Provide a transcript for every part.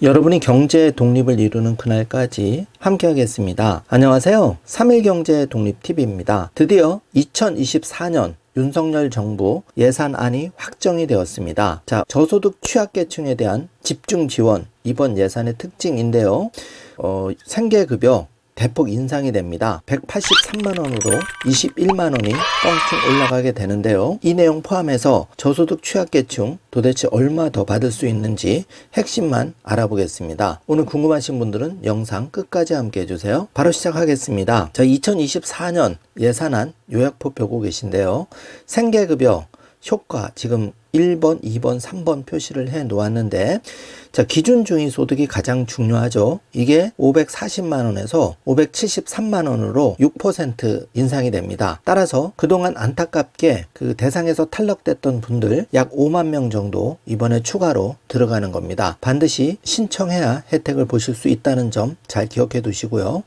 여러분이 경제 독립을 이루는 그날까지 함께 하겠습니다. 안녕하세요. 3일 경제 독립TV입니다. 드디어 2024년 윤석열 정부 예산안이 확정이 되었습니다. 자, 저소득 취약계층에 대한 집중 지원, 이번 예산의 특징인데요. 생계급여 대폭 인상이 됩니다. 183만원으로 21만원이 뻥튀 올라가게 되는데요. 이 내용 포함해서 저소득 취약계층 도대체 얼마 더 받을 수 있는지 핵심만 알아보겠습니다. 오늘 궁금하신 분들은 영상 끝까지 함께 해주세요. 바로 시작하겠습니다. 자, 2024년 예산안 요약표 보고 계신데요. 생계급여 효과 지금 1번, 2번, 3번 표시를 해 놓았는데, 자, 기준 중위소득이 가장 중요하죠. 이게 540만원에서 573만원으로 6% 인상이 됩니다. 따라서 그동안 안타깝게 그 대상에서 탈락됐던 분들 약 5만 명 정도 이번에 추가로 들어가는 겁니다. 반드시 신청해야 혜택을 보실 수 있다는 점 잘 기억해 두시고요.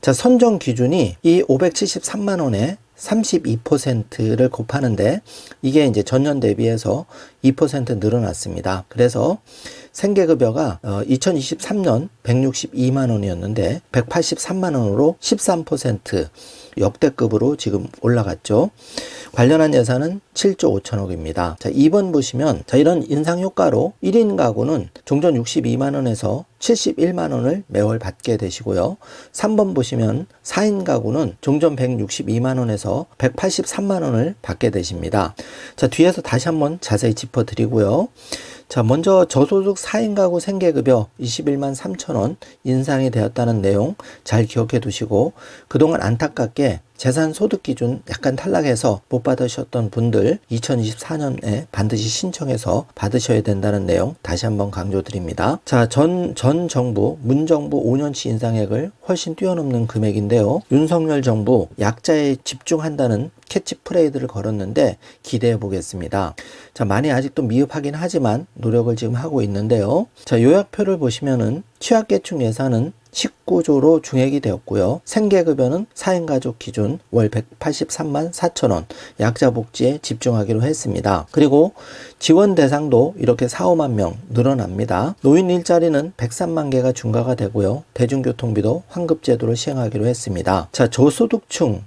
자, 선정 기준이 이 573만원에 32%를 곱하는데 이게 이제 전년 대비해서 2% 늘어났습니다. 그래서 생계급여가 2023년 162만 원이었는데 183만 원으로 13% 역대급으로 지금 올라갔죠. 관련한 예산은 7조 5천억입니다. 자, 2번 보시면 자, 이런 인상 효과로 1인 가구는 종전 62만 원에서 71만 원을 매월 받게 되시고요. 3번 보시면 4인 가구는 종전 162만 원에서 183만 원을 받게 되십니다. 자, 뒤에서 다시 한번 자세히 짚어드리고요. 자, 먼저 저소득 4인 가구 생계급여 21만 3천 원 인상이 되었다는 내용 잘 기억해 두시고, 그동안 안타깝게 재산 소득 기준 약간 탈락해서 못 받으셨던 분들 2024년에 반드시 신청해서 받으셔야 된다는 내용 다시 한번 강조드립니다. 자, 전 정부 문정부 5년치 인상액을 훨씬 뛰어넘는 금액인데요. 윤석열 정부 약자에 집중한다는 캐치프레이즈를 걸었는데 기대해 보겠습니다. 자, 많이 아직도 미흡하긴 하지만 노력을 지금 하고 있는데요. 자, 요약표를 보시면은 취약계층 예산은 19조로 중액이 되었고요. 생계급여는 4인 가족 기준 월 183만 4천 원 약자 복지에 집중하기로 했습니다. 그리고 지원 대상도 이렇게 4, 5만 명 늘어납니다. 노인 일자리는 103만 개가 증가가 되고요. 대중교통비도 환급제도를 시행하기로 했습니다. 자, 저소득층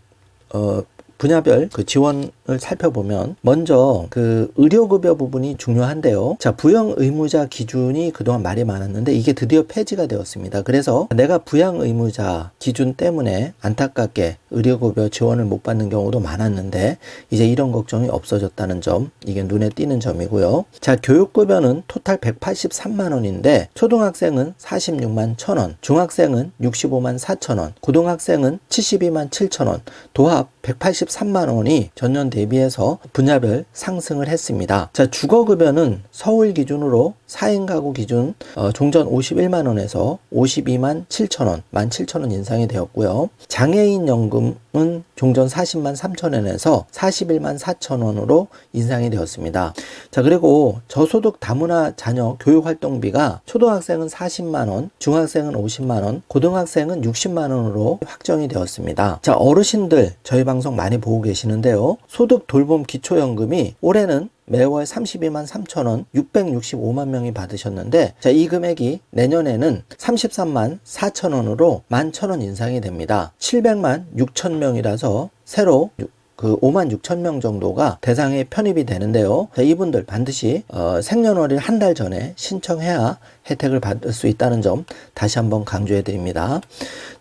분야별 그 지원을 살펴보면 먼저 그 의료급여 부분이 중요한데요. 자, 부양의무자 기준이 그동안 말이 많았는데 이게 드디어 폐지가 되었습니다. 그래서 내가 부양의무자 기준 때문에 안타깝게 의료급여 지원을 못 받는 경우도 많았는데 이제 이런 걱정이 없어졌다는 점, 이게 눈에 띄는 점이고요. 자, 교육급여는 토탈 183만 원인데 초등학생은 46만 1천 원, 중학생은 65만 4천 원, 고등학생은 72만 7천 원, 도합 183만 원이 전년 대비해서 분야별 상승을 했습니다. 자, 주거급여는 서울 기준으로 4인 가구 기준 종전 51만 원에서 52만 7천 원, 17,000원 인상이 되었고요. 장애인 연금은 종전 40만 3천 원에서 41만 4천 원으로 인상이 되었습니다. 자, 그리고 저소득 다문화 자녀 교육활동비가 초등학생은 40만 원, 중학생은 50만 원, 고등학생은 60만 원으로 확정이 되었습니다. 자, 어르신들 저희 방송 많이 보고 계시는데요. 소득 돌봄 기초연금이 올해는 매월 32만 3천 원 665만 명이 받으셨는데, 자, 이 금액이 내년에는 33만 4천 원으로 11,000원 인상이 됩니다. 700만 6천 명이라서 새로 그 5만 6천 명 정도가 대상에 편입이 되는데요. 자, 이분들 반드시 생년월일 한 달 전에 신청해야 혜택을 받을 수 있다는 점 다시 한번 강조해 드립니다.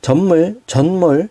전몰,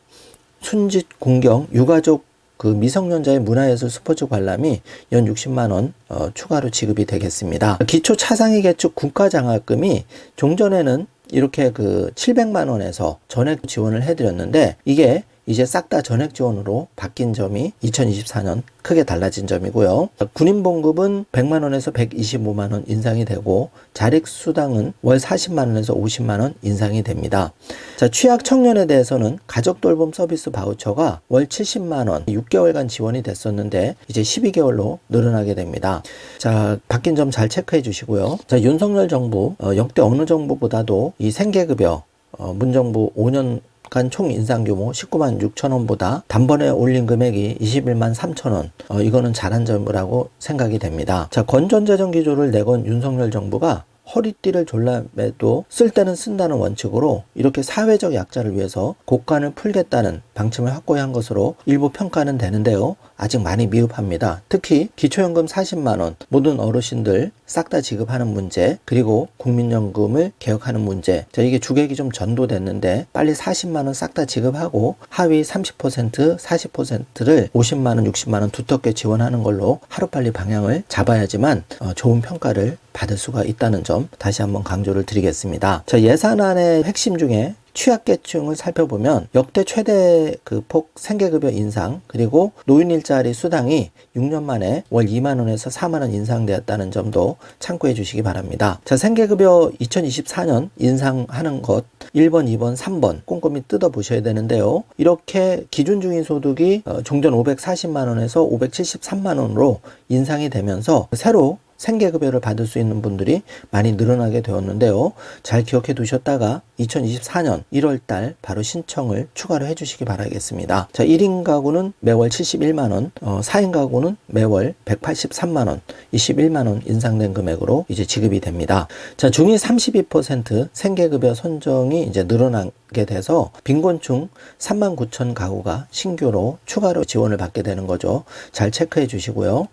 순직 공경, 유가족 그 미성년자의 문화예술 스포츠 관람이 연 60만 원 추가로 지급이 되겠습니다. 기초 차상위 계층 국가장학금이 종전에는 이렇게 그 700만 원에서 전액 지원을 해드렸는데 이게 이제 싹 다 전액 지원으로 바뀐 점이 2024년 크게 달라진 점이고요. 군인봉급은 100만 원에서 125만 원 인상이 되고 자립수당은 월 40만 원에서 50만 원 인상이 됩니다. 자, 취약 청년에 대해서는 가족돌봄 서비스 바우처가 월 70만 원 6개월간 지원이 됐었는데 이제 12개월로 늘어나게 됩니다. 자, 바뀐 점 잘 체크해 주시고요. 자, 윤석열 정부 역대 어느 정부보다도 이 생계급여 문정부 5년 간 총 인상 규모 19만 6천 원보다 단번에 올린 금액이 21만 3천 원. 이거는 잘한 점이라고 생각이 됩니다. 자, 건전재정 기조를 내건 윤석열 정부가 허리띠를 졸라매도 쓸 때는 쓴다는 원칙으로 이렇게 사회적 약자를 위해서 곡간을 풀겠다는 방침을 확고히 한 것으로 일부 평가는 되는데요. 아직 많이 미흡합니다. 특히 기초연금 40만원 모든 어르신들 싹 다 지급하는 문제, 그리고 국민연금을 개혁하는 문제. 자, 이게 주객이 좀 전도됐는데 빨리 40만원 싹 다 지급하고 하위 30%, 40%를 50만원, 60만원 두텁게 지원하는 걸로 하루빨리 방향을 잡아야지만 좋은 평가를 받을 수가 있다는 점 다시 한번 강조를 드리겠습니다. 자, 예산안의 핵심 중에 취약계층을 살펴보면 역대 최대 그 폭 생계급여 인상, 그리고 노인 일자리 수당이 6년 만에 월 2만원에서 4만원 인상되었다는 점도 참고해 주시기 바랍니다. 자, 생계급여 2024년 인상하는 것 1번, 2번, 3번 꼼꼼히 뜯어 보셔야 되는데요. 이렇게 기준 중위 소득이 종전 540만원에서 573만원으로 인상이 되면서 새로 생계급여를 받을 수 있는 분들이 많이 늘어나게 되었는데요. 잘 기억해 두셨다가 2024년 1월달 바로 신청을 추가로 해주시기 바라겠습니다. 자, 1인 가구는 매월 71만원, 4인 가구는 매월 183만원, 21만원 인상된 금액으로 이제 지급이 됩니다. 자, 중위 32% 생계급여 선정이 이제 늘어나게 돼서 빈곤층 39,000 가구가 신규로 추가로 지원을 받게 되는 거죠. 잘 체크해 주시고요.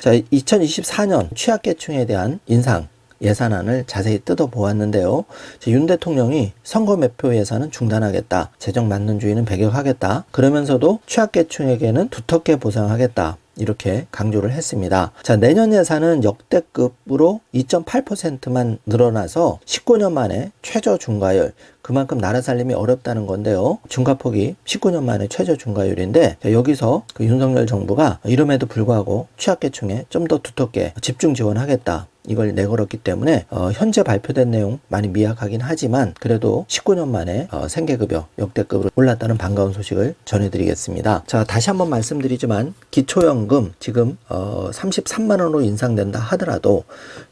자, 2024년 취약계층에 대한 인상 예산안을 자세히 뜯어 보았는데요. 윤 대통령이 선거 매표 예산은 중단하겠다, 재정 만능주의는 배격하겠다, 그러면서도 취약계층에게는 두텁게 보상하겠다, 이렇게 강조를 했습니다. 자, 내년 예산은 역대급으로 2.8%만 늘어나서 19년 만에 최저 중과율, 그만큼 나라 살림이 어렵다는 건데요. 중과폭이 19년 만에 최저 중과율인데, 여기서 그 윤석열 정부가 이름에도 불구하고 취약계층에 좀 더 두텁게 집중 지원하겠다, 이걸 내걸었기 때문에 현재 발표된 내용 많이 미약하긴 하지만 그래도 19년 만에 생계급여 역대급으로 올랐다는 반가운 소식을 전해드리겠습니다. 자, 다시 한번 말씀드리지만 기초연금 지금 33만원으로 인상된다 하더라도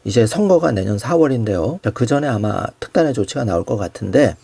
이제 선거가 내년 4월인데요. 그 전에 아마 특단의 조치가 나올 것 같은데,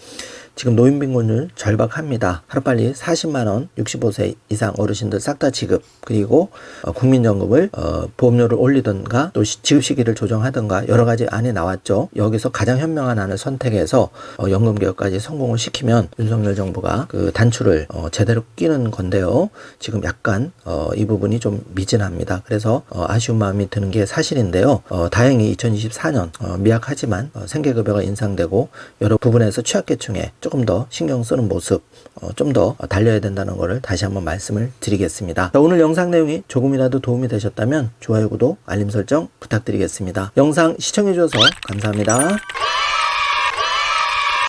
지금 노인빈곤율 절박합니다. 하루빨리 40만원 65세 이상 어르신들 싹 다 지급, 그리고 국민연금을 보험료를 올리든가 또 지급 시기를 조정하든가 여러 가지 안이 나왔죠. 여기서 가장 현명한 안을 선택해서 연금개혁까지 성공을 시키면 윤석열 정부가 그 단추를 제대로 끼는 건데요. 지금 약간 이 부분이 좀 미진합니다. 그래서 아쉬운 마음이 드는 게 사실인데요. 다행히 2024년 미약하지만 생계급여가 인상되고 여러 부분에서 취약계층에 조금 더 신경 쓰는 모습, 좀 더 달려야 된다는 것을 다시 한번 말씀을 드리겠습니다. 자, 오늘 영상 내용이 조금이라도 도움이 되셨다면 좋아요, 구독, 알림 설정 부탁드리겠습니다. 영상 시청해 주셔서 감사합니다.